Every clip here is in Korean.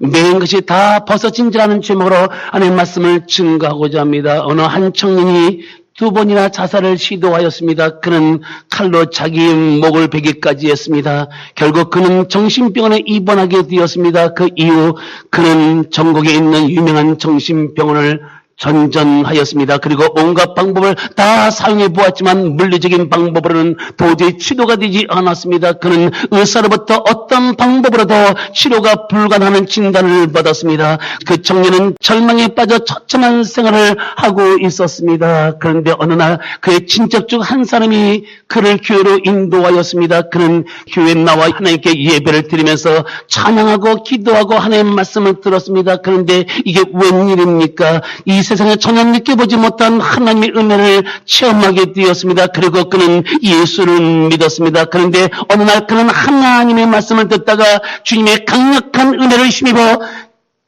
매인 것이 다 벗어진지라는 제목으로 하나님의 말씀을 증거하고자 합니다. 어느 한 청년이 2번이나 자살을 시도하였습니다. 그는 칼로 자기 목을 베기까지 했습니다. 결국 그는 정신병원에 입원하게 되었습니다. 그 이후 그는 전국에 있는 유명한 정신병원을 전전하였습니다. 그리고 온갖 방법을 다 사용해 보았지만 물리적인 방법으로는 도저히 치료가 되지 않았습니다. 그는 의사로부터 어떤 방법으로도 치료가 불가능한 진단을 받았습니다. 그 청년은 절망에 빠져 처참한 생활을 하고 있었습니다. 그런데 어느 날 그의 친척 중 한 사람이 그를 교회로 인도하였습니다. 그는 교회에 나와 하나님께 예배를 드리면서 찬양하고 기도하고 하나님의 말씀을 들었습니다. 그런데 이게 웬일입니까? 이 세상에 전혀 느껴보지 못한 하나님의 은혜를 체험하게 되었습니다. 그리고 그는 예수를 믿었습니다. 그런데 어느 날 그는 하나님의 말씀을 듣다가 주님의 강력한 은혜를 힘입어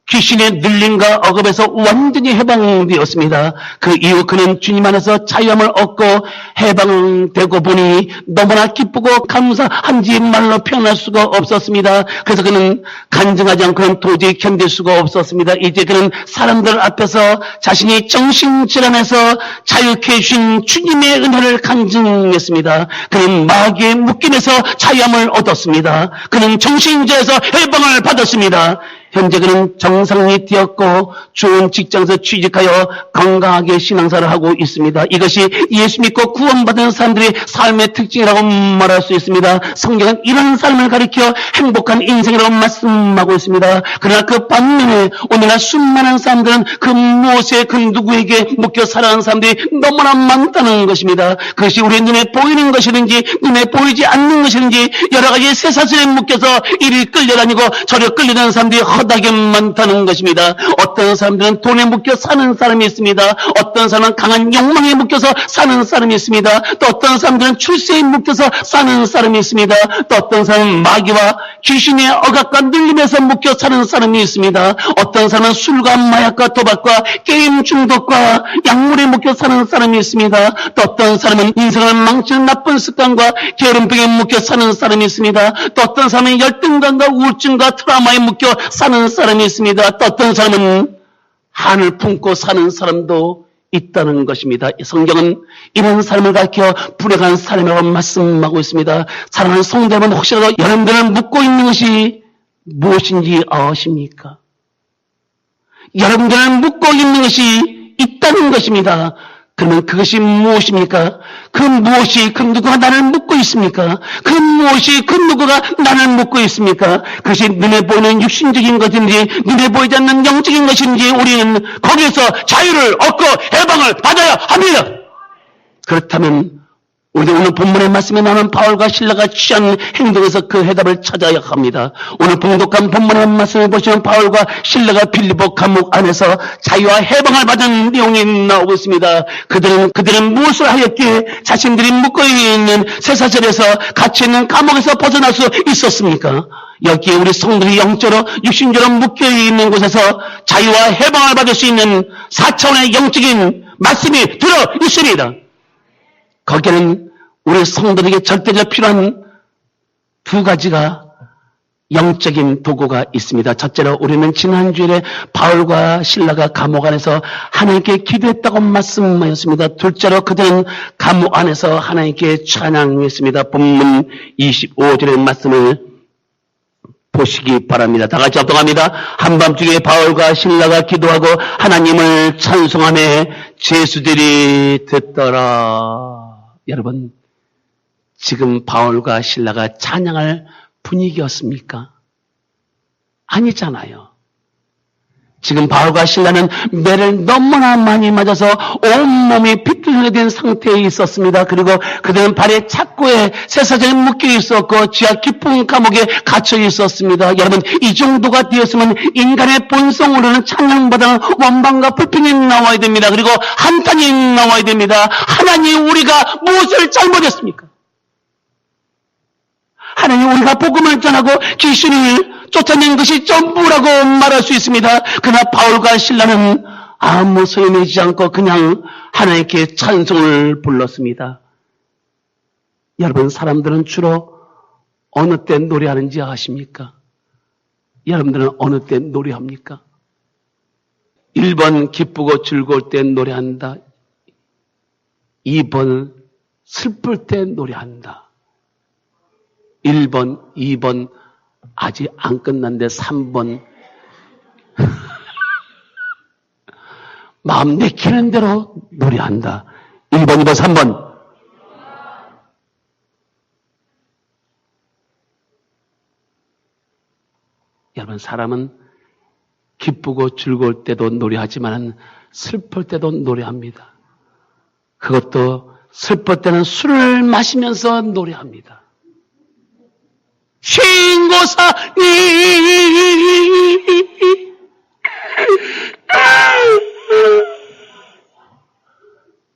귀신의 눌림과 억압에서 완전히 해방되었습니다. 그 이후 그는 주님 안에서 자유함을 얻고 해방되고 보니 너무나 기쁘고 감사한지 말로 표현할 수가 없었습니다. 그래서 그는 간증하지 않고는 도저히 견딜 수가 없었습니다. 이제 그는 사람들 앞에서 자신이 정신질환에서 자유케 해주신 주님의 은혜를 간증했습니다. 그는 마귀의 묶임에서 자유함을 얻었습니다. 그는 정신질환에서 해방을 받았습니다. 현재 그는 정상이 되었고 좋은 직장에서 취직하여 건강하게 신앙생활을 하고 있습니다. 이것이 예수 믿고 구원받은 사람들의 삶의 특징이라고 말할 수 있습니다. 성경은 이런 삶을 가리켜 행복한 인생이라고 말씀하고 있습니다. 그러나 그 반면에 오늘날 수많은 사람들은 그 무엇에 그 누구에게 묶여 살아가는 사람들이 너무나 많다는 것입니다. 그것이 우리 눈에 보이는 것이든지 눈에 보이지 않는 것이든지 여러 가지 쇠사슬에 묶여서 이리 끌려다니고 저리 끌려다니는 사람들이 허다하게 많다는 것입니다. 어떤 사람들은 돈에 묶여 사는 사람이 있습니다. 어떤 사람은 강한 욕망에 묶여서 사는 사람이 있습니다. 또 어떤 사람들은 출세에 묶여서 사는 사람이 있습니다. 또 어떤 사람은 마귀와 귀신의 억압과 눌림에서 묶여 사는 사람이 있습니다. 어떤 사람은 술과 마약과 도박과 게임 중독과 약물에 묶여 사는 사람이 있습니다. 또 어떤 사람은 인생을 망치는 나쁜 습관과 게으름병에 묶여 사는 사람이 있습니다. 또 어떤 사람은 열등감과 우울증과 트라우마에 묶여 사는 사람이 있습니다. 또 어떤 사람은 한을 품고 사는 사람도 있다는 것입니다. 성경은 이런 삶을 가르쳐 불행한 삶이라고 말씀하고 있습니다. 사랑하는 성도 여러분, 혹시라도 여러분들을 묶고 있는 것이 무엇인지 아십니까? 여러분들을 묶고 있는 것이 있다는 것입니다. 그러면 그것이 무엇입니까? 그 무엇이 그 누구가 나를 묶고 있습니까? 그 무엇이 그 누구가 나를 묶고 있습니까? 그것이 눈에 보이는 육신적인 것인지 눈에 보이지 않는 영적인 것인지 우리는 거기에서 자유를 얻고 해방을 받아야 합니다. 그렇다면 우리도 오늘 본문의 말씀에 나오는 바울과 실라가 취한 행동에서 그 해답을 찾아야 합니다. 오늘 봉독한 본문의 말씀을 보시면 바울과 실라가 빌립보 감옥 안에서 자유와 해방을 받은 내용이 나오고 있습니다. 그들은 무엇을 하였기에 자신들이 묶여 있는 쇠사슬에서 갇혀 있는 감옥에서 벗어날 수 있었습니까? 여기에 우리 성도들이 영적으로 육신적으로 묶여 있는 곳에서 자유와 해방을 받을 수 있는 4차원의 영적인 말씀이 들어 있습니다. 거기에는 우리 성도들에게 절대적으로 필요한 2가지가 영적인 도구가 있습니다. 첫째로 우리는 지난주에 바울과 실라가 감옥 안에서 하나님께 기도했다고 말씀하였습니다. 둘째로 그들은 감옥 안에서 하나님께 찬양했습니다. 본문 25절의 말씀을 보시기 바랍니다. 다 같이 합동합니다. 한밤중에 바울과 실라가 기도하고 하나님을 찬송하며 제수들이 듣더라. 여러분, 지금 바울과 실라가 찬양할 분위기였습니까? 아니잖아요. 지금 바울과 실라는 매를 너무나 많이 맞아서 온몸이 비틀어진 상태에 있었습니다. 그리고 그들은 발에 착고에 쇠사슬에 묶여 있었고 지하 깊은 감옥에 갇혀 있었습니다. 여러분, 이 정도가 되었으면 인간의 본성으로는 찬양보다는 원망과 불평이 나와야 됩니다. 그리고 한탄이 나와야 됩니다. 하나님, 우리가 무엇을 잘못했습니까? 하나님, 우리가 복음을 전하고 귀신을 쫓아낸 것이 전부라고 말할 수 있습니다. 그러나 바울과 실라는 아무 소용내지 않고 그냥 하나님께 찬송을 불렀습니다. 여러분, 사람들은 주로 어느 때 노래하는지 아십니까? 여러분들은 어느 때 노래합니까? 1번 기쁘고 즐거울 때 노래한다. 2번 슬플 때 노래한다. 1번, 2번 아직 안 끝났는데 3번 마음 내키는 대로 노래한다. 1번, 2번, 3번. 여러분, 사람은 기쁘고 즐거울 때도 노래하지만 슬플 때도 노래합니다. 그것도 슬플 때는 술을 마시면서 노래합니다. 신고사니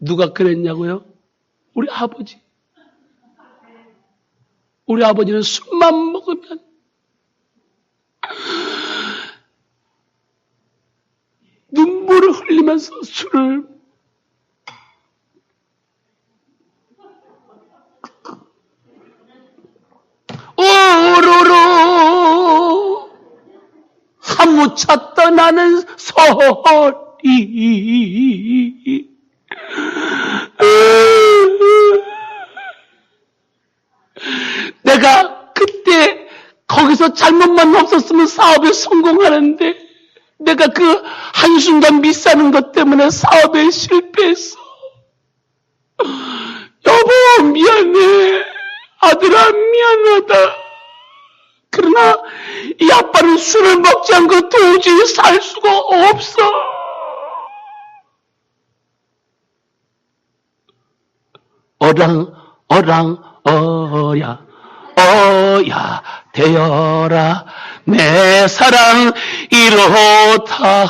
누가 그랬냐고요? 우리 아버지. 우리 아버지는 술만 먹으면 눈물을 흘리면서 술을 오로로 사무차 떠나는 소리 내가 그때 거기서 잘못만 없었으면 사업에 성공하는데 내가 그 한순간 미싸는 것 때문에 사업에 실패했어. 여보 미안해. 아들아 미안하다. 그러나 이 아빠는 술을 먹지 않고 도저히 살 수가 없어. 어야 되어라 내 사랑 이렇다.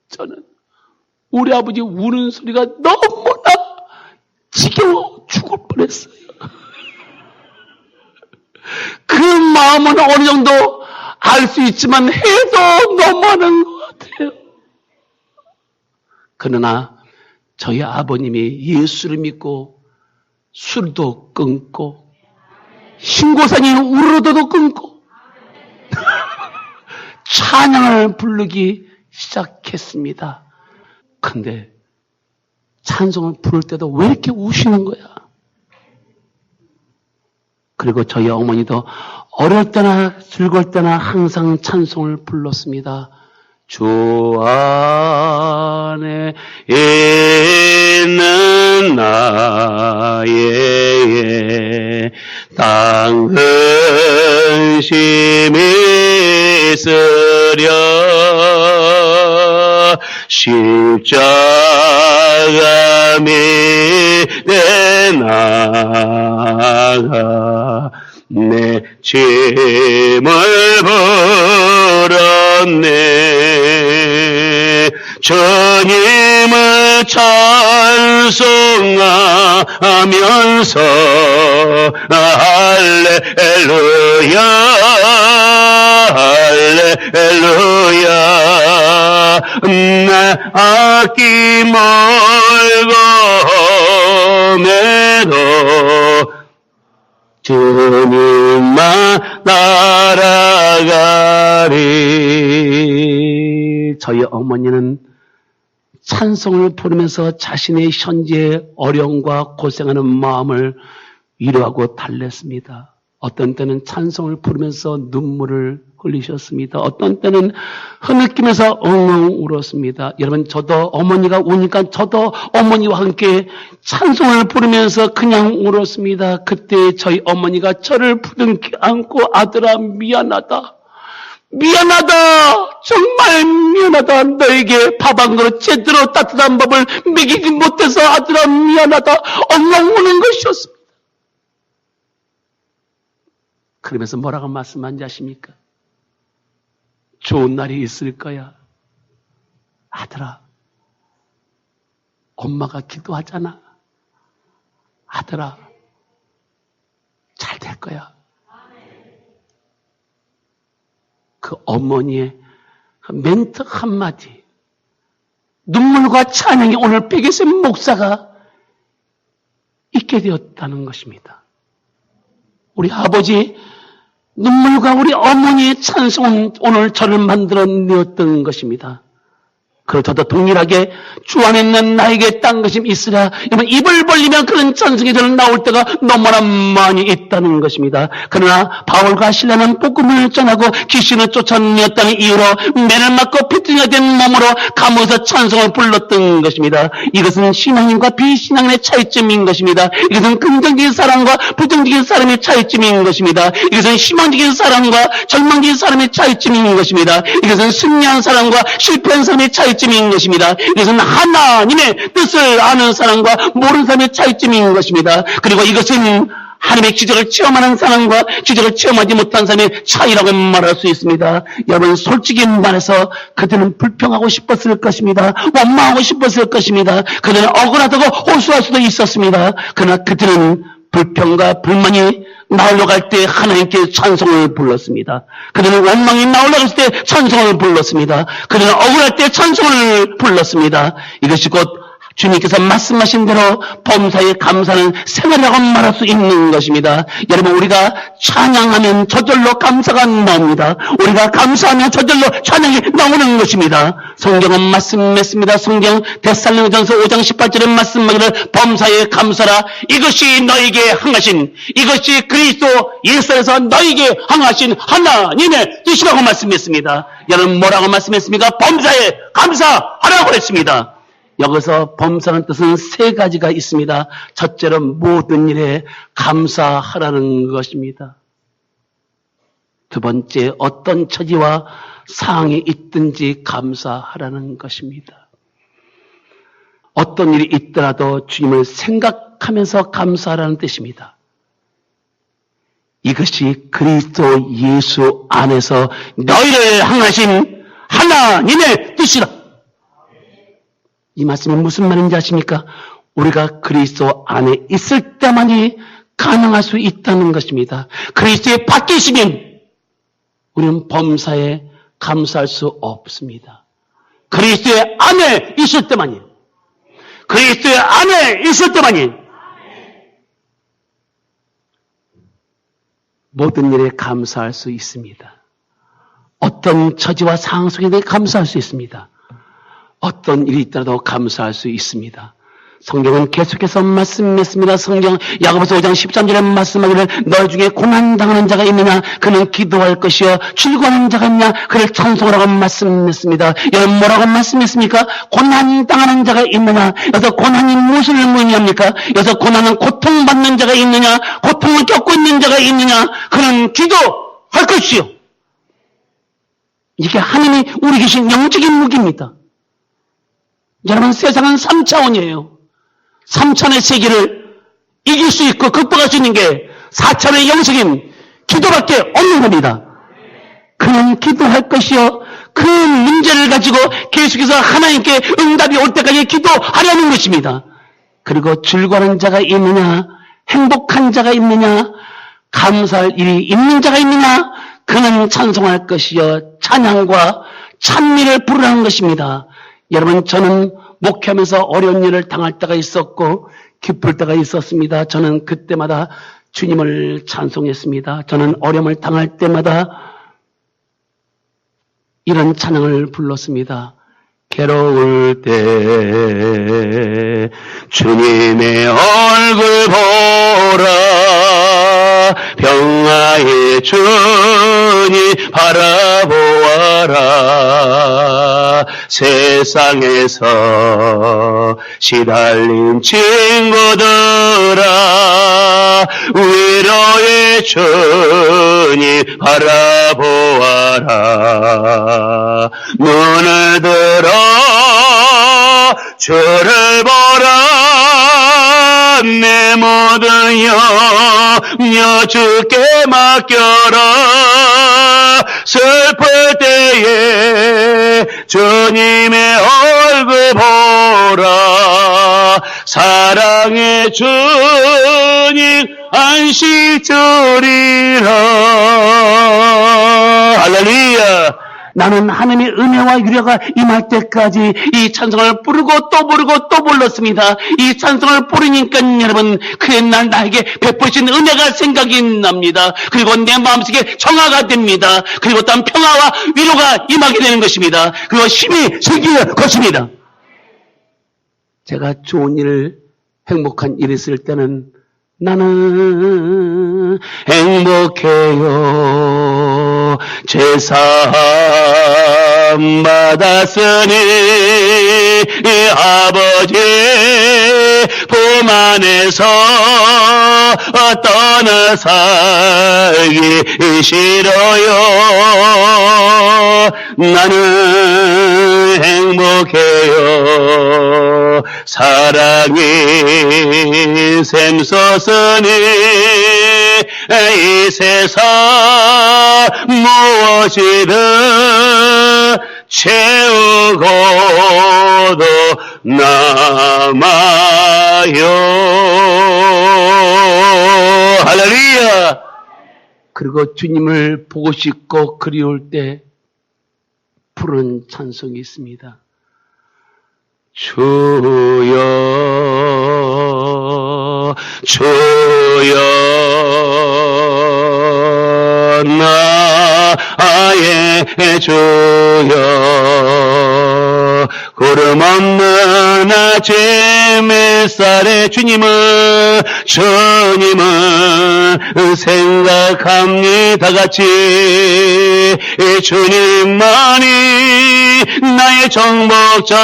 저는 우리 아버지 우는 소리가 너무나 지겨워 죽을 뻔했어요. 그 마음은 어느 정도 알 수 있지만 해도 너무하는 것 같아요. 그러나 저희 아버님이 예수를 믿고 술도 끊고 신고산이 우르르도 끊고 찬양을 부르기 시작했습니다. 근데 찬송을 부를 때도 왜 이렇게 우시는 거야? 그리고 저희 어머니도 어릴 때나 즐거울 때나 항상 찬송을 불렀습니다. 주 안에 있는 나의 당근심이 있으려 십자가 밑에 나가 내 짐을 불었네. 주님을 찬송하면서 할렐루야 할렐루야 내 악기 멀고매도 주님만 따라가리. 저희 어머니는 찬송을 부르면서 자신의 현재의 어려움과 고생하는 마음을 위로하고 달랬습니다. 어떤 때는 찬송을 부르면서 눈물을 흘리셨습니다. 어떤 때는 흐느끼면서 엉엉 울었습니다. 여러분, 저도 어머니가 우니까 저도 어머니와 함께 찬송을 부르면서 그냥 울었습니다. 그때 저희 어머니가 저를 부둥켜 안고 아들아 미안하다. 미안하다. 정말 미안하다. 너에게 밥 한 그릇 제대로 따뜻한 밥을 먹이지 못해서 아들아 미안하다. 엉엉 우는 것이었습니다. 그러면서 뭐라고 말씀한지 아십니까? 좋은 날이 있을 거야. 아들아, 엄마가 기도하잖아. 아들아, 잘 될 거야. 그 어머니의 멘트 한마디, 눈물과 찬양이 오늘 백예선 목사가 있게 되었다는 것입니다. 우리 아버지 눈물과 우리 어머니의 찬송은 오늘 저를 만들어내었던 것입니다. 그렇다도 동일하게 주 안에 있는 나에게 딴 것이 있으라. 여러분, 입을 벌리면 그런 찬송이 저는 나올 때가 너무나 많이 있다는 것입니다. 그러나 바울과 실라는 복음을 전하고 귀신을 쫓아내었다는 이유로 매를 맞고 피투성이가 된 몸으로 감옥에서 찬송을 불렀던 것입니다. 이것은 신앙인과 비신앙인의 차이점인 것입니다. 이것은 긍정적인 사람과 부정적인 사람의 차이점인 것입니다. 이것은 희망적인 사람과 절망적인 사람의 차이점인 것입니다. 이것은 승리한 사람과 실패한 사람의 차이점인 것입니다. 이것은 하나님의 뜻을 아는 사람과 모르는 사람의 차이점인 것입니다. 그리고 이것은 하나님의 기적을 체험하는 사람과 기적을 체험하지 못한 사람의 차이라고 말할 수 있습니다. 여러분, 솔직히 말해서 그들은 불평하고 싶었을 것입니다. 원망하고 싶었을 것입니다. 그들은 억울하다고 호소할 수도 있었습니다. 그러나 그들은 불평과 불만이 나오려고 할 때 하나님께 찬송을 불렀습니다. 그들은 원망이 나오려고 할 때 찬송을 불렀습니다. 그들은 억울할 때 찬송을 불렀습니다. 이것이 곧 주님께서 말씀하신 대로 범사에 감사하는 생활이라고 말할 수 있는 것입니다. 여러분, 우리가 찬양하면 저절로 감사가 나옵니다. 우리가 감사하면 저절로 찬양이 나오는 것입니다. 성경은 말씀했습니다. 성경 데살로니가전서 5장 18절에 말씀하기를 범사에 감사라. 이것이 너에게 행하신, 이것이 그리스도 예수 안에서 너에게 행하신 하나님의 뜻이라고 말씀했습니다. 여러분, 뭐라고 말씀했습니까? 범사에 감사하라고 했습니다. 여기서 범사라는 뜻은 세 가지가 있습니다. 첫째로 모든 일에 감사하라는 것입니다. 두 번째, 어떤 처지와 상황이 있든지 감사하라는 것입니다. 어떤 일이 있더라도 주님을 생각하면서 감사하라는 뜻입니다. 이것이 그리스도 예수 안에서 너희를 향하신 하나님의 뜻이라. 이 말씀이 무슨 말인지 아십니까? 우리가 그리스도 안에 있을 때만이 가능할 수 있다는 것입니다. 그리스도에 바뀌시면 우리는 범사에 감사할 수 없습니다. 그리스도의 안에 있을 때만이, 그리스도의 안에 있을 때만이 모든 일에 감사할 수 있습니다. 어떤 처지와 상황 속에 감사할 수 있습니다. 어떤 일이 있더라도 감사할 수 있습니다. 성경은 계속해서 말씀했습니다. 성경 야고보서 5장 13절에 말씀하기를 너희 중에 고난당하는 자가 있느냐 그는 기도할 것이요 즐거워하는 자가 있느냐 그를 찬송하라고 말씀했습니다. 여러분, 뭐라고 말씀했습니까? 고난당하는 자가 있느냐. 여기서 고난이 무엇을 의미합니까? 여기서 고난은 고통받는 자가 있느냐, 고통을 겪고 있는 자가 있느냐, 그는 기도할 것이요. 이게 하나님이 우리 계신 영적인 무기입니다. 여러분, 세상은 3차원이에요. 3차원의 세계를 이길 수 있고 극복할 수 있는 게 4차원의 영적인 기도밖에 없는 겁니다. 그는 기도할 것이요. 그 문제를 가지고 계속해서 하나님께 응답이 올 때까지 기도하려는 것입니다. 그리고 즐거워하는 자가 있느냐, 행복한 자가 있느냐, 감사할 일이 있는 자가 있느냐, 그는 찬송할 것이요. 찬양과 찬미를 부르라는 것입니다. 여러분, 저는 목회하면서 어려운 일을 당할 때가 있었고 기쁠 때가 있었습니다. 저는 그때마다 주님을 찬송했습니다. 저는 어려움을 당할 때마다 이런 찬양을 불렀습니다. 괴로울 때 주님의 얼굴 보라, 평화의 주님 바라보아라. 세상에서 시달린 친구들아, 위로의 주님 바라보아라. 눈을 들어 주를 보라. 내 모든 염려 주께 맡겨라. 슬플 때에 주님의 얼굴 보라. 사랑의 주님 안식 주리라. 할렐루야. 나는 하나님의 은혜와 위로가 임할 때까지 이 찬송을 부르고 또 부르고 또 불렀습니다. 이 찬송을 부르니까 여러분, 그의 날 나에게 베푸신 은혜가 생각이 납니다. 그리고 내 마음속에 정화가 됩니다. 그리고 또한 평화와 위로가 임하게 되는 것입니다. 그리고 힘이 생기는 것입니다. 제가 좋은 일을, 행복한 일이 있을 때는 나는 행복해요. 제사 받았으니 아버지 품 안에서 떠나 살기 싫어요. 나는 행복해요. 사랑이 샘솟으니 이 세상 무엇이든 채우고도 남아요. 할렐루야. 그리고 주님을 보고 싶고 그리울 때 부르는 찬송이 있습니다. 주여 주여 나의 주여 구름 없는 아침 햇살에 주님을 생각합니다. 같이 주님만이 나의 정복자라고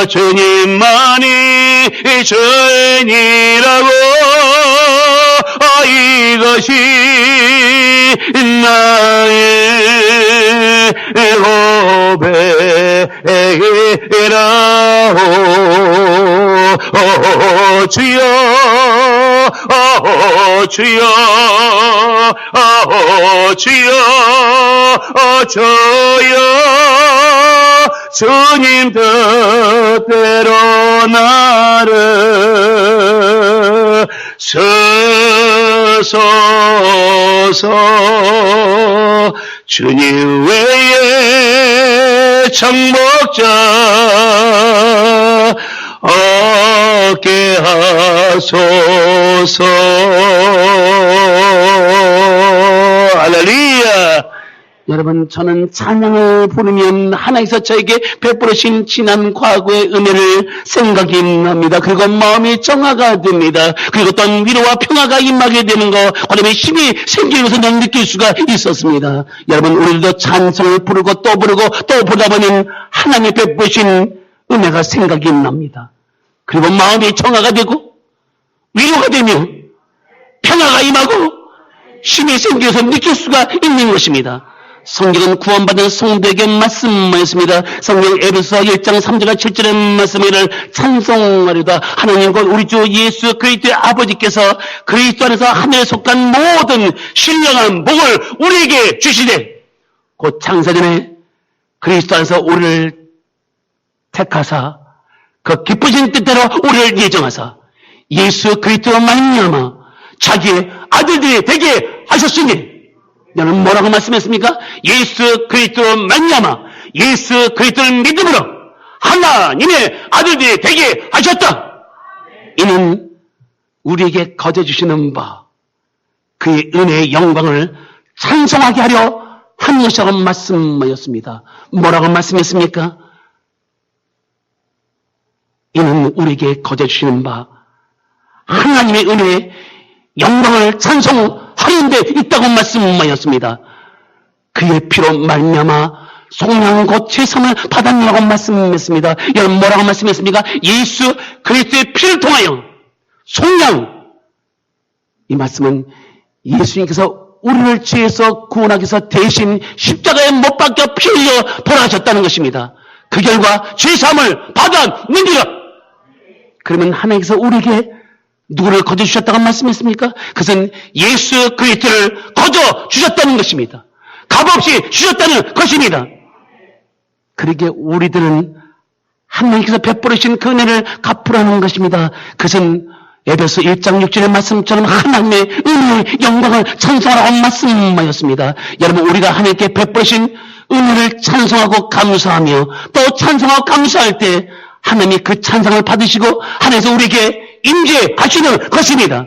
주님만이 주인이라고 이것이 나의 고백이라오. 주여 주여 주여 주여 주님 뜻대로 나를 쓰소서. 주님 외에 정복자 얻게 하소서. 할렐루야. 여러분, 저는 찬양을 부르면 하나님께서 저에게 베풀으신 지난 과거의 은혜를 생각이 납니다. 그리고 마음이 정화가 됩니다. 그리고 어떤 위로와 평화가 임하게 되는 것, 그다음에 힘이 생기는 것을 난 느낄 수가 있었습니다. 여러분, 우리도 찬송을 부르고 또 부르고 또 부르다 보면 하나님이 베푸신 은혜가 생각이 납니다. 그리고 마음이 정화가 되고 위로가 되며 평화가 임하고 힘이 생겨서 느낄 수가 있는 것입니다. 성경은 구원받은 성도에게 말씀하였습니다. 성경 에베소서 1장 3절과 7절의 말씀을 찬송하려다 하나님과 우리 주 예수 그리스도의 아버지께서 그리스도 안에서 하늘에 속한 모든 신령한 복을 우리에게 주시되 곧 창세전에 그리스도 안에서 우리를 택하사 그 기쁘신 뜻대로 우리를 예정하사 예수 그리스도로 말미암아 자기의 아들들이 되게 하셨으니, 너는 뭐라고 말씀했습니까? 예수 그리스도로 말미암아 예수 그리스도를 믿음으로 하나님의 아들들이 되게 하셨다. 이는 우리에게 거저 주시는 바 그의 은혜의 영광을 찬송하게 하려 한 것이라고 말씀하였습니다. 뭐라고 말씀했습니까? 이는 우리에게 거저 주시는 바 하나님의 은혜의 영광을 찬송하는 데 있다고 말씀하였습니다. 그의 피로 말미암아 속량 곧 제삼을 받았느라고 말씀했습니다. 여러분, 뭐라고 말씀했습니까? 예수 그리스도의 피를 통하여 속량. 이 말씀은 예수님께서 우리를 죄에서 구원하기 위해서 대신 십자가에 못 박혀 피 흘려 돌아가셨다는 것입니다. 그 결과 죄사함을 받았느니라. 그러면 하나님께서 우리에게 누구를 거저 주셨다고 말씀했습니까? 그것은 예수 그리스도를 거저 주셨다는 것입니다. 값없이 주셨다는 것입니다. 그러기에 우리들은 하나님께서 베풀으신 그 은혜를 갚으라는 것입니다. 그것은 에베소 1장 6절의 말씀처럼 하나님의 은혜의 영광을 찬송하라고 말씀하였습니다. 여러분, 우리가 하나님께 베푸신 은혜를 찬송하고 감사하며 또 찬송하고 감사할 때 하나님이 그 찬송을 받으시고 하나님께서 우리에게 임재하시는 것입니다.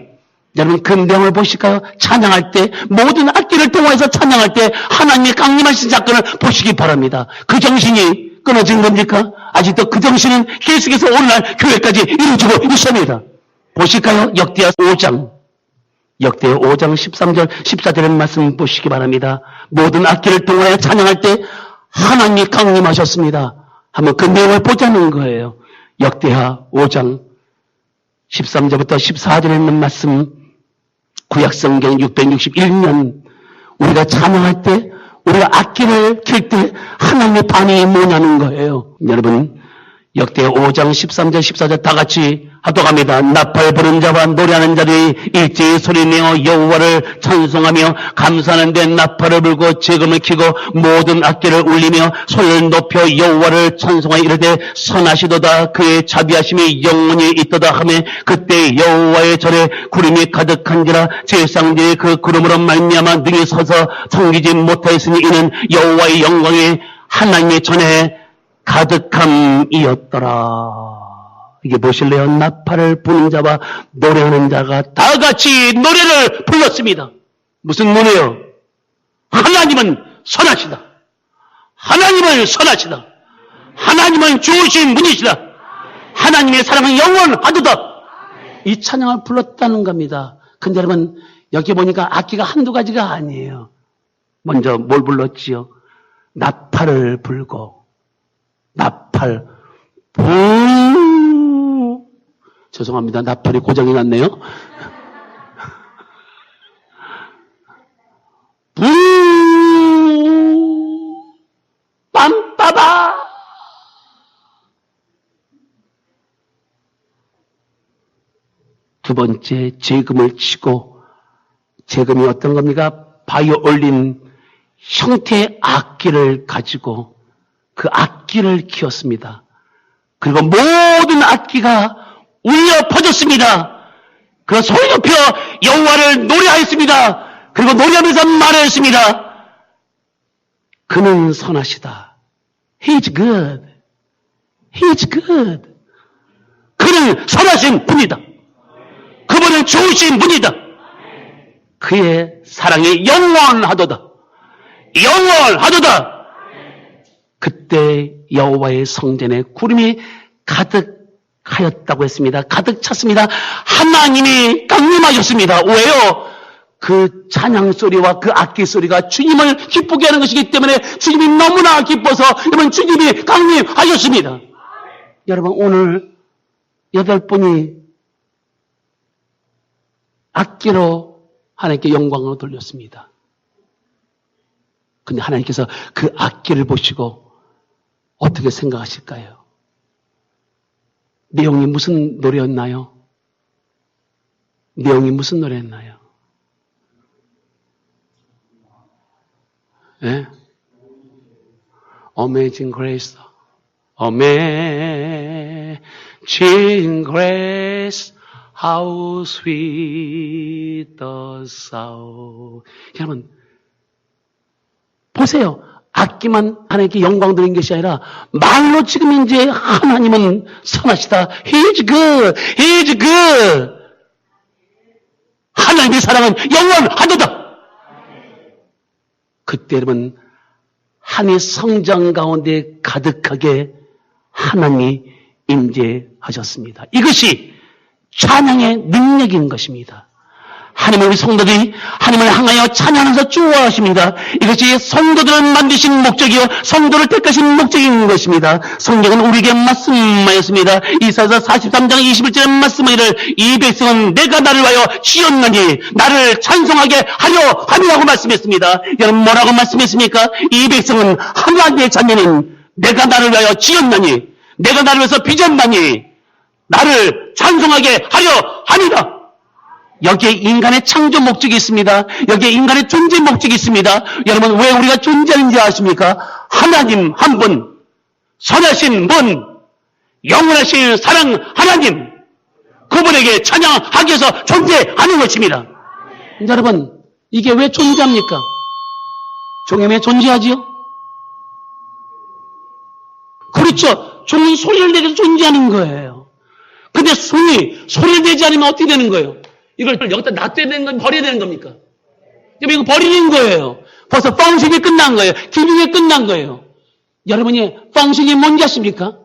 여러분, 그 내용을 보실까요? 찬양할 때, 모든 악기를 통해서 찬양할 때 하나님의 강림하신 사건을 보시기 바랍니다. 그 정신이 끊어진 겁니까? 아직도 그 정신은 계속해서 오늘날 교회까지 이루어지고 있습니다. 보실까요? 역대하 5장 13절 14절의 말씀 보시기 바랍니다. 모든 악기를 통하여 찬양할 때 하나님이 강림하셨습니다. 한번 그 내용을 보자는 거예요. 역대하 5장 13절부터 14절에 있는 말씀, 구약성경 661년 우리가 찬양할 때, 우리가 악기를 켤 때 하나님의 반응이 뭐냐는 거예요. 여러분, 역대 5장 13절 14절 다 같이 하도록 합니다. 나팔 부는 자와 노래하는 자들이 일제히 소리내어 여호와를 찬송하며 감사하는 데 나팔을 불고 재금을 키고 모든 악기를 울리며 소리를 높여 여호와를 찬송하여 이르되 선하시도다 그의 자비하심이 영원히 있도다 하며 그때 여호와의 절에 구름이 가득한지라 제사장들이 그 구름으로 말미암아 능히 서서 섬기지 못하였으니 이는 여호와의 영광이 하나님의 전에 가득함이었더라. 이게 보실래요? 나팔을 부는 자와 노래하는 자가 다 같이 노래를 불렀습니다. 무슨 노래요? 하나님은 선하시다. 하나님은 선하시다. 하나님은 좋으신 분이시다. 하나님의 사랑은 영원하도다. 이 찬양을 불렀다는 겁니다. 근데 여러분, 여기 보니까 악기가 한두 가지가 아니에요. 먼저 뭘 불렀지요? 나팔을 불고, 나팔, 죄송합니다. 나팔이 고장이 났네요. 빰빠바. 두 번째, 재금을 치고, 재금이 어떤 겁니까? 바이올린 형태의 악기를 가지고 그 악기를 키웠습니다. 그리고 모든 악기가 울려 퍼졌습니다. 그 소리 높여 여호와를 노래하였습니다. 그리고 노래하면서 말하였습니다. 그는 선하시다. He's good. He's good. 그는 선하신 분이다. 그분은 좋으신 분이다. 그의 사랑이 영원하도다. 영원하도다. 그때 여호와의 성전에 구름이 가득하였다고 했습니다. 가득 찼습니다. 하나님이 강림하셨습니다. 왜요? 그 찬양 소리와 그 악기 소리가 주님을 기쁘게 하는 것이기 때문에 주님이 너무나 기뻐서 여러분 주님이 강림하셨습니다. 여러분, 오늘 8분이 악기로 하나님께 영광을 돌렸습니다. 근데 하나님께서 그 악기를 보시고 어떻게 생각하실까요? 내용이 무슨 노래였나요? 내용이 무슨 노래였나요? 예? Amazing Grace. Amazing Grace. How sweet the sound. 여러분, 보세요. 악기만 하나님께 영광 드린 것이 아니라 말로 지금 이제 하나님은 선하시다. He's good. He's good. 하나님의 사랑은 영원하도다. 그때 여러분, 하나님의 성장 가운데 가득하게 하나님이 임재하셨습니다. 이것이 찬양의 능력인 것입니다. 하나님은 우리 성도들이 하나님을 향하여 찬양하면서 좋아하십니다. 이것이 성도들을 만드신 목적이요 성도를 택하신 목적인 것입니다. 성경은 우리에게 말씀하였습니다. 이사야 43장 21절에 말씀하기를 이 백성은 내가 나를 위하여 지었나니 나를 찬송하게 하려 함이라고 말씀했습니다. 여러분, 뭐라고 말씀했습니까? 이 백성은 하나님의 자녀는 내가 나를 위하여 지었나니 내가 나를 위해서 빚었나니 나를 찬송하게 하려 함이다. 여기에 인간의 창조 목적이 있습니다. 여기에 인간의 존재 목적이 있습니다. 여러분, 왜 우리가 존재하는지 아십니까? 하나님 한 분, 선하신 분, 영원하신 사랑 하나님, 그분에게 찬양하기 위해서 존재하는 것입니다. 여러분, 이게 왜 존재합니까? 종이 왜 존재하지요? 그렇죠. 종은 소리를 내서 존재하는 거예요. 근데 종이 소리를 내지 않으면 어떻게 되는 거예요? 이걸 여기다 놔둬야 되는 건 버려야 되는 겁니까? 이거 버리는 거예요. 벌써 펑션이 끝난 거예요. 기능이 끝난 거예요. 여러분이 펑션이 뭔지 아십니까?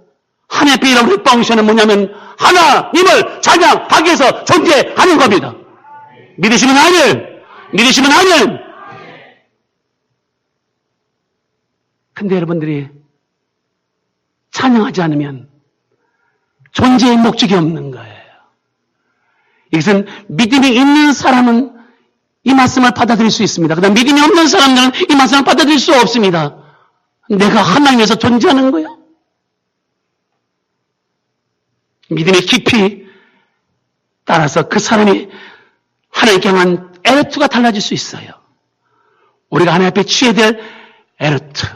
하나님의 이름으로 펑션은 뭐냐면 하나님을 찬양하기 위해서 존재하는 겁니다. 믿으시면 아멘. 믿으시면 아멘. 근데 여러분들이 찬양하지 않으면 존재의 목적이 없는 거예요. 이것은 믿음이 있는 사람은 이 말씀을 받아들일 수 있습니다. 그다음 믿음이 없는 사람들은 이 말씀을 받아들일 수 없습니다. 내가 하나님에서 존재하는 거예요. 믿음의 깊이 따라서 그 사람이 하나님께 향한 에르투가 달라질 수 있어요. 우리가 하나님 앞에 취해야 될 에르투.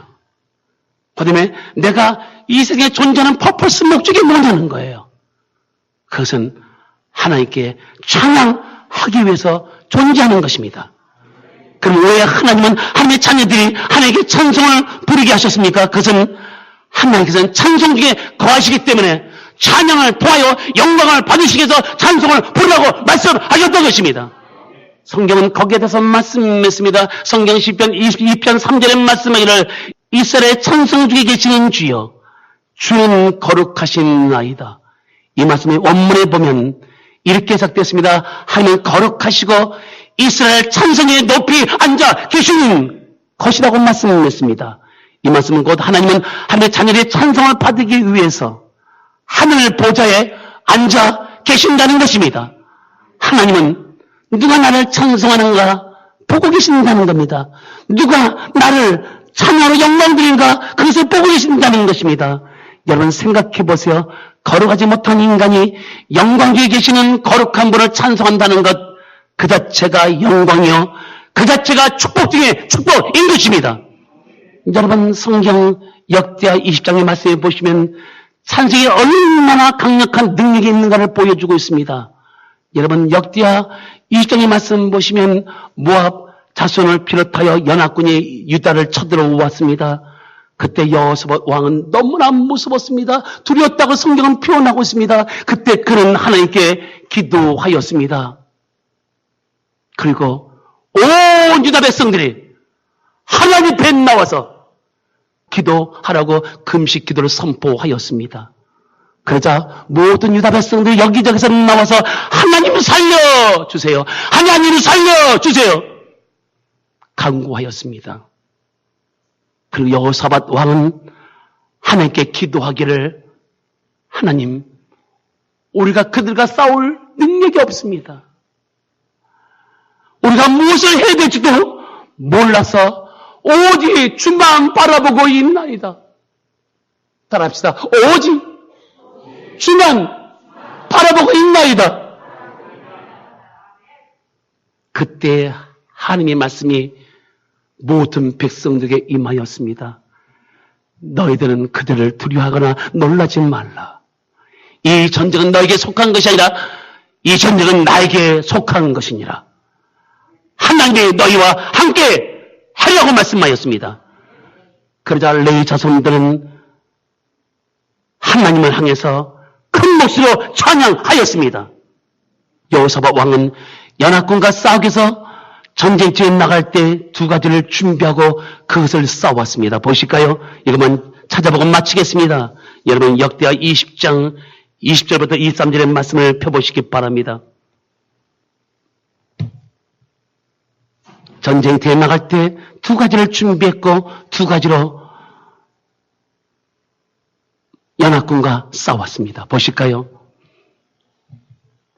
그 다음에 내가 이 세상에 존재하는 퍼포스 목적이 뭐냐는 거예요. 그것은 하나님께 찬양하기 위해서 존재하는 것입니다. 그럼 왜 하나님은 하나님의 자녀들이 하나님께 찬송을 부르게 하셨습니까? 그것은 하나님께서는 찬송 중에 거하시기 때문에 찬양을 통하여 영광을 받으시기 위해서 찬송을 부르라고 말씀하셨던 것입니다. 성경은 거기에 대해서 말씀했습니다. 성경 시편 22편 3절에 말씀하기를 이스라엘의 찬송 중에 계시는 주여 주는 거룩하신 나이다. 이 말씀의 원문에 보면 이렇게 해석되었습니다. 하나님은 거룩하시고 이스라엘 찬송에 높이 앉아 계시는 것이라고 말씀했습니다. 이 말씀은 곧 하나님은 하나님의 자녀들의 찬송을 받기 위해서 하늘 보좌에 앉아 계신다는 것입니다. 하나님은 누가 나를 찬송하는가 보고 계신다는 겁니다. 누가 나를 찬양으로 영광 드리는가 그것을 보고 계신다는 것입니다. 여러분 생각해 보세요. 거룩하지 못한 인간이 영광 위에 계시는 거룩한 분을 찬송한다는 것, 그 자체가 영광이요, 그 자체가 축복 중에 축복인 것입니다. 여러분 성경 역대하 20장의 말씀에 보시면 찬송이 얼마나 강력한 능력이 있는가를 보여주고 있습니다. 여러분 역대하 20장의 말씀 보시면 모압 자손을 비롯하여 연합군이 유다를 쳐들어왔습니다. 그때 여호사밧 왕은 너무나 무서웠습니다. 두려웠다고 성경은 표현하고 있습니다. 그때 그는 하나님께 기도하였습니다. 그리고 온 유다 백성들이 하나님 앞에 나와서 기도하라고 금식 기도를 선포하였습니다. 그러자 모든 유다 백성들이 여기저기서 나와서 하나님 살려주세요. 하나님 살려주세요. 간구하였습니다. 그리고 여호사밧 왕은 하나님께 기도하기를 하나님, 우리가 그들과 싸울 능력이 없습니다. 우리가 무엇을 해야 될지도 몰라서 오직 주만 바라보고 있나이다. 따라합시다. 오직 주만 바라보고 있나이다. 그때 하나님의 말씀이 모든 백성들에게 임하였습니다. 너희들은 그들을 두려워하거나 놀라지 말라. 이 전쟁은 너에게 속한 것이 아니라 이 전쟁은 나에게 속한 것이니라. 하나님이 너희와 함께 하려고 말씀하였습니다. 그러자 레위 자손들은 하나님을 향해서 큰 목소리로 찬양하였습니다. 여호사밧 왕은 연합군과 싸우기 위해서 전쟁터에 나갈 때 두 가지를 준비하고 그것을 싸웠습니다. 보실까요? 이것만 찾아보고 마치겠습니다. 여러분 역대하 20장 20절부터 23절의 말씀을 펴보시기 바랍니다. 전쟁터에 나갈 때 두 가지를 준비했고 두 가지로 연합군과 싸웠습니다. 보실까요?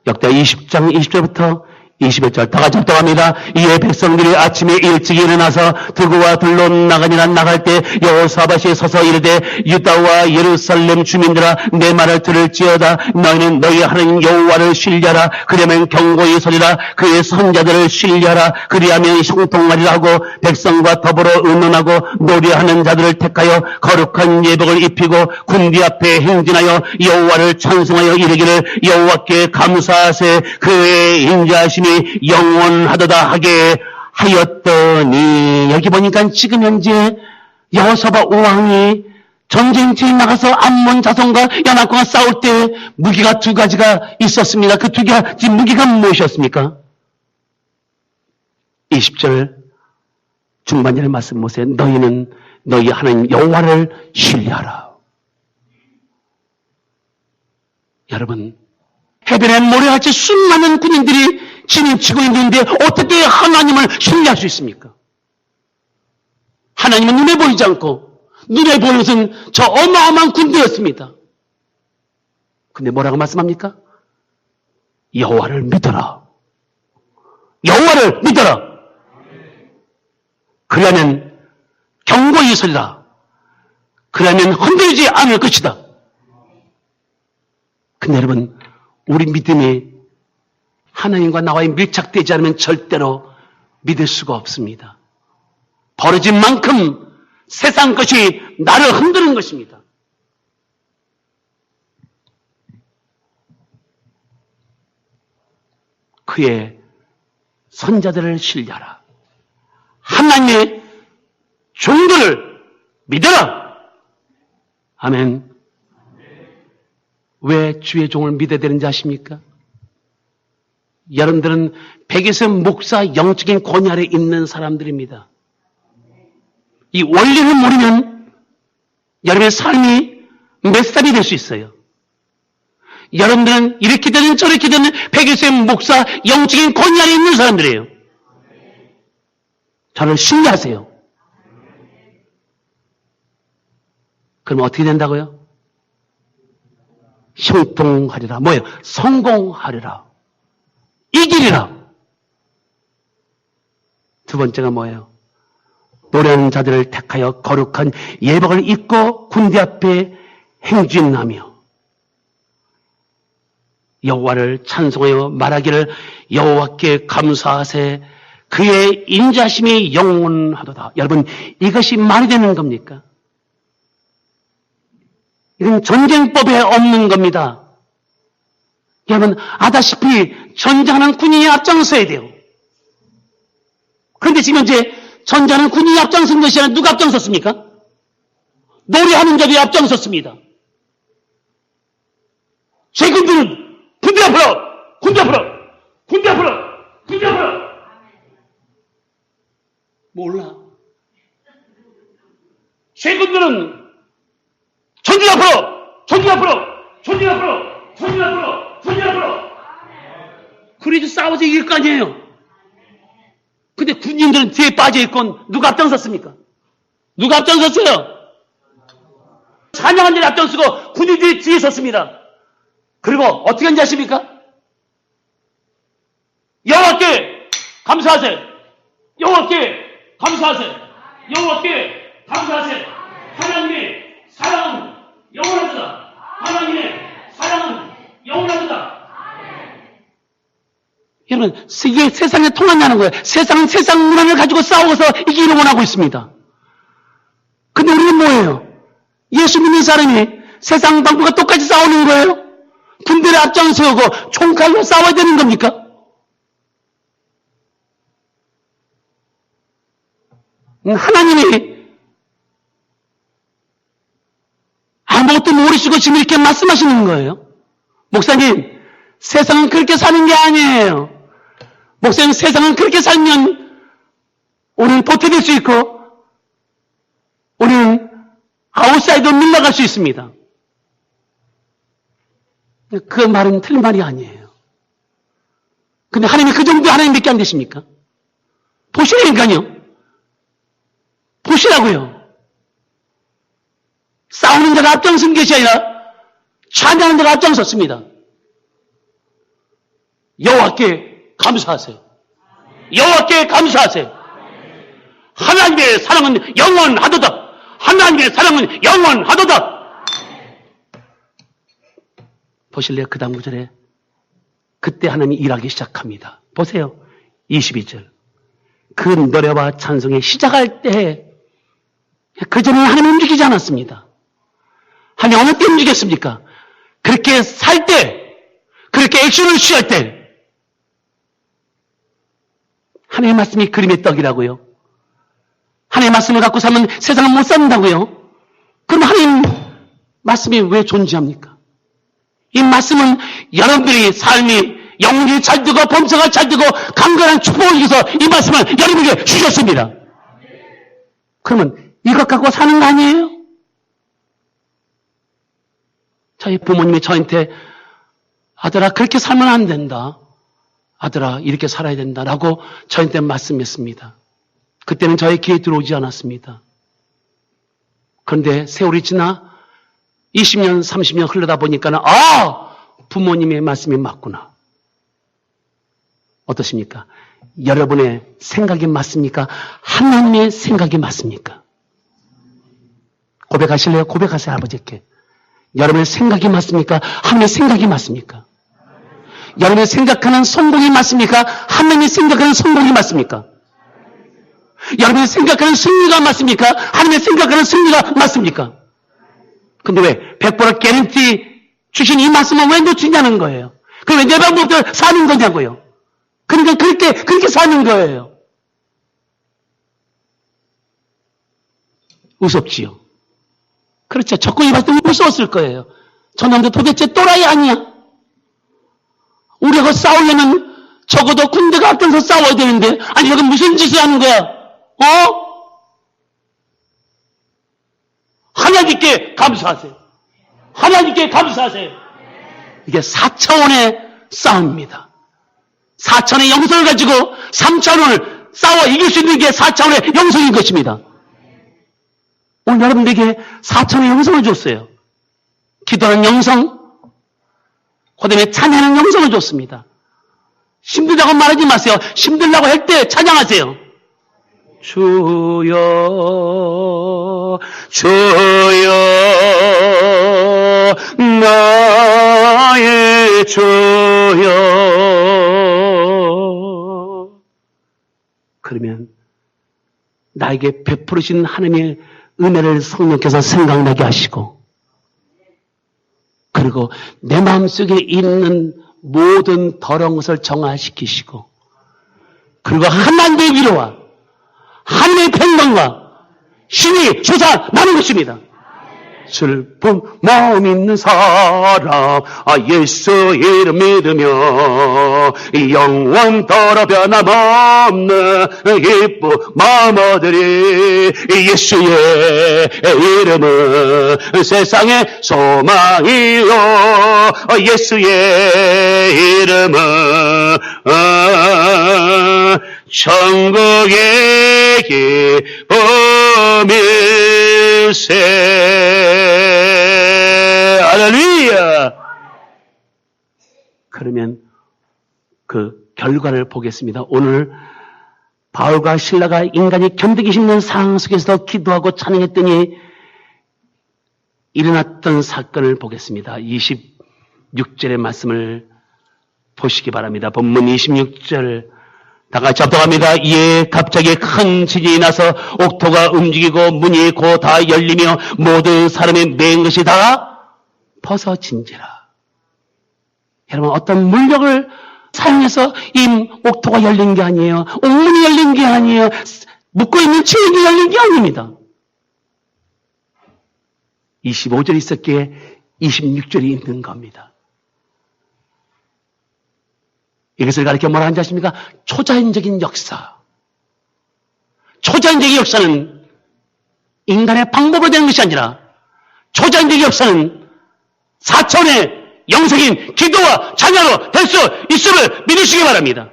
역대하 20장 20절부터 21절 다 같이 합독합니다. 이에 백성들이 아침에 일찍 일어나서 드고와 들로 나가니라. 나갈 때 여호사밧이 서서 이르되 유다와 예루살렘 주민들아 내 말을 들을지어다. 너희는 너희 하나님 여호와를 신뢰하라. 그러면 경고히 서리라. 그의 선자들을 신뢰하라. 그리하면 형통하리라 하고 백성과 더불어 의논하고 노래하는 자들을 택하여 거룩한 예복을 입히고 군대 앞에 행진하여 여호와를 찬송하여 이르기를 여호와께 감사하세. 그의 인자하심이 영원하도다 하게 하였더니, 여기 보니까 지금 현재 여호사밧 왕이 전쟁터에 나가서 암몬 자손과 야나콘과 싸울 때 무기가 두 가지가 있었습니다. 그 두 가지 무기가 무엇이었습니까? 20절 중반절의 말씀 보세요. 너희는 너희 하나님 여호와를 신뢰하라. 여러분, 해변에 모래같이 수많은 군인들이 진입치고 있는데 어떻게 하나님을 신뢰할 수 있습니까? 하나님은 눈에 보이지 않고 눈에 보이는 것은 저 어마어마한 군대였습니다. 근데 뭐라고 말씀합니까? 여호와를 믿어라. 여호와를 믿어라. 그러면 경고히 서리라. 그러면 흔들리지 않을 것이다. 근데 여러분, 우리 믿음이 하나님과 나와의 밀착되지 않으면 절대로 믿을 수가 없습니다. 벌어진 만큼 세상 것이 나를 흔드는 것입니다. 그의 선자들을 신뢰하라. 하나님의 종들을 믿어라. 아멘. 왜 주의 종을 믿어야 되는지 아십니까? 여러분들은 백에서 목사 영적인 권위 아래 있는 사람들입니다. 이 원리를 모르면 여러분의 삶이 몇 살이 될 수 있어요. 여러분들은 이렇게 되는 저렇게 되는 백에서 목사 영적인 권위 아래 있는 사람들이에요. 저를 신뢰하세요. 그럼 어떻게 된다고요? 형통하리라. 뭐예요? 성공하리라. 이기리라. 두 번째가 뭐예요? 노래하는 자들을 택하여 거룩한 예복을 입고 군대 앞에 행진하며 여호와를 찬송하여 말하기를 여호와께 감사하세. 그의 인자심이 영원하도다. 여러분, 이것이 말이 되는 겁니까? 이건 전쟁법에 없는 겁니다. 여러분, 아다시피 전쟁하는 군인이 앞장서야 돼요. 그런데 지금 현재 전쟁하는 군인이 앞장선 것이 아니라 누가 앞장섰습니까? 노래하는 자들이 앞장섰습니다. 제군들은 군대 앞으로! 군대 앞으로! 군대 앞으로! 군대 앞으로! 몰라. 제군들은 전진 앞으로! 전진 앞으로! 전진 앞으로! 전진 앞으로! 전진 앞으로! 그래도 싸워서 이길 거 아니에요. 근데 군인들은 뒤에 빠져있건 누가 앞장섰습니까? 누가 앞장섰어요? 찬양한 자리 앞장서고 군인들이 뒤에 섰습니다. 그리고 어떻게 한지 아십니까? 여호와께 감사하세. 여호와께 감사하세. 여호와께 감사하세. 하나님의 사랑은 영원하다. 하나님의 사랑은 영원하다. 여러분, 이게 세상에 통한다는 거예요. 세상은 세상 문화를 가지고 싸워서 이기려고 하고 있습니다. 근데 우리는 뭐예요? 예수 믿는 사람이 세상 방법과 똑같이 싸우는 거예요? 군대를 앞장서고 총칼로 싸워야 되는 겁니까? 하나님이 아무것도 모르시고 지금 이렇게 말씀하시는 거예요. 목사님, 세상은 그렇게 사는 게 아니에요. 목사님, 세상은 그렇게 살면 우리는 보태될 수 있고 우리는 아웃사이드로 밀려갈 수 있습니다. 그 말은 틀린 말이 아니에요. 근데 하나님이 그 정도 하나님밖에 안 되십니까? 보시라니까요. 보시라고요. 싸우는 자가 앞장선 것이 아니라 찬양하는 자가 앞장섰습니다. 여호와께 감사하세요. 여호와께 감사하세요. 하나님의 사랑은 영원하도다. 하나님의 사랑은 영원하도다. 보실래요? 그 다음 구절에 그때 하나님이 일하기 시작합니다. 보세요. 22절. 그 노래와 찬송에 시작할 때 그전에는 하나님 움직이지 않았습니다. 하나님 어느 때 움직였습니까? 그렇게 살 때, 그렇게 액션을 취할 때 하나님의 말씀이 그림의 떡이라고요. 하나님의 말씀을 갖고 살면 세상을 못 산다고요. 그럼 하나님 말씀이 왜 존재합니까? 이 말씀은 여러분들이 삶이 영혼이 잘 되고 범사가 잘 되고 강건한 축복을 위해서 이 말씀을 여러분에게 주셨습니다. 그러면 이것 갖고 사는 거 아니에요? 저희 부모님이 저한테 아들아 그렇게 살면 안 된다. 아들아 이렇게 살아야 된다라고 저한테 말씀했습니다. 그때는 저의 귀에 들어오지 않았습니다. 그런데 세월이 지나 20년, 30년 흘러다 보니까는 부모님의 말씀이 맞구나. 어떠십니까? 여러분의 생각이 맞습니까? 하나님의 생각이 맞습니까? 고백하실래요? 고백하세요, 아버지께. 여러분의 생각이 맞습니까? 하나님의 생각이 맞습니까? 여러분이 생각하는 성공이 맞습니까? 하나님이 생각하는 성공이 맞습니까? 여러분이 생각하는 승리가 맞습니까? 하나님이 생각하는 승리가 맞습니까? 근데 왜 100% 개런티 주신 이 말씀은 왜 놓치냐는 거예요. 그럼 왜 내 방법대로 사는 거냐고요. 그러니까 그렇게 사는 거예요. 무섭지요. 그렇죠. 적군이 봤을 때 무서웠을 거예요. 저 남자 도대체 또라이 아니야? 우리하고 싸우려면 적어도 군대가 앞장서 싸워야 되는데 아니 여기 무슨 짓을 하는 거야? 하나님께 감사하세요. 하나님께 감사하세요. 이게 4차원의 싸움입니다. 4차원의 영성을 가지고 3차원을 싸워 이길 수 있는 게 4차원의 영성인 것입니다. 오늘 여러분들에게 4차원의 영성을 줬어요. 기도하는 영성, 그 다음에 찬양하는 영성을 줬습니다. 힘들다고 말하지 마세요. 힘들다고 할 때 찬양하세요. 주여 주여 나의 주여. 그러면 나에게 베풀으신 하나님의 은혜를 성령께서 생각나게 하시고 그리고 내 마음속에 있는 모든 더러운 것을 정화시키시고 그리고 하나님의 위로와 하나님의 평강과 신이 솟아나는 것입니다. 슬픈 마음 있는 사람 예수 이름 믿으며 영원토록 변함없는 기쁨 마음 얻으리. 예수의 이름은 세상의 소망이요 예수의 이름은 천국의 기쁨일세. 할렐루야. 그러면 그 결과를 보겠습니다. 오늘 바울과 실라가 인간이 견디기 힘든 상황 속에서도 기도하고 찬양했더니 일어났던 사건을 보겠습니다. 26절의 말씀을 보시기 바랍니다. 본문 26절 다 같이 합독합니다. 이에 갑자기 큰 지진이 나서 옥토가 움직이고 문이 곧 다 열리며 모든 사람의 매인 것이 다 벗어진지라. 여러분 어떤 물력을 사용해서 이 옥토가 열린 게 아니에요. 옥문이 열린 게 아니에요. 묶고 있는 체인이 열린 게 아닙니다. 25절이 있었기에 26절이 있는 겁니다. 이것을 가리켜 뭐라 하는지 아십니까? 초자연적인 역사. 초자연적인 역사는 인간의 방법으로 되는 것이 아니라 초자연적인 역사는 4차원의 영적인 기도와 찬양으로 될 수 있음을 믿으시기 바랍니다.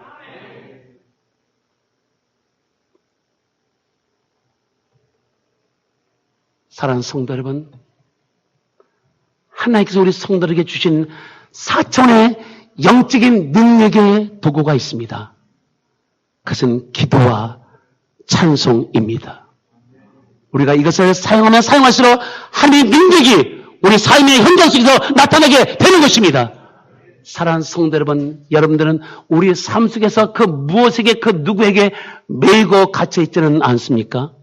사랑하는 성도 여러분, 하나님께서 우리 성도들에게 주신 4차원의 영적인 능력의 도구가 있습니다. 그것은 기도와 찬송입니다. 우리가 이것을 사용하면 사용할수록 하나님의 능력이 우리 삶의 현장 속에서 나타나게 되는 것입니다. 사랑하는 성도 여러분, 여러분들은 우리 삶 속에서 그 무엇에게 그 누구에게 매이고 갇혀 있지는 않습니까?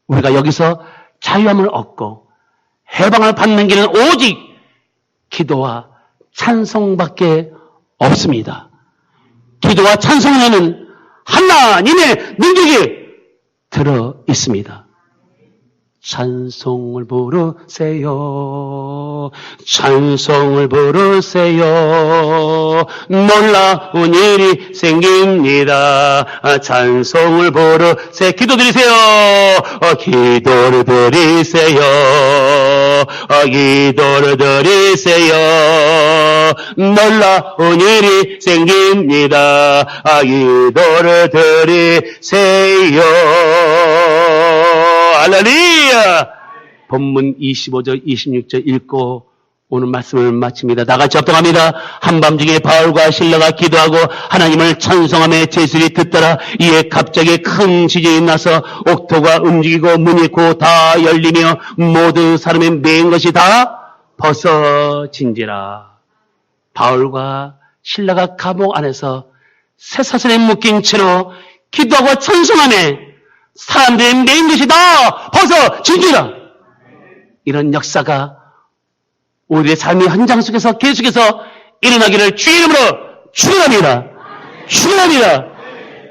우리가 여기서 자유함을 얻고 해방을 받는 길은 오직 기도와 찬송밖에 없습니다. 기도와 찬송에는 하나님의 능력이 들어 있습니다. 찬송을 부르세요. 찬송을 부르세요. 놀라운 일이 생깁니다. 찬송을 부르세요. 기도드리세요. 기도를 드리세요. 기도를 드리세요. 놀라운 일이 생깁니다. 기도를 드리세요. 할렐루야! 본문 25절, 26절 읽고 오늘 말씀을 마칩니다. 다 같이 합동합니다. 한밤중에 바울과 실라가 기도하고 하나님을 찬송하며 제술이 듣더라. 이에 갑자기 큰 지진이 나서 옥토가 움직이고 문이 곧 다 열리며 모든 사람의 매인 것이 다 벗어진지라. 바울과 실라가 감옥 안에서 쇠사슬에 묶인 채로 기도하고 찬송하며 사람들의 매인 것이 다 벗어진지라. 이런 역사가 우리의 삶의 현장 속에서 계속해서 일어나기를 주의 이름으로 축원합니다. 축원합니다.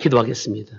기도하겠습니다.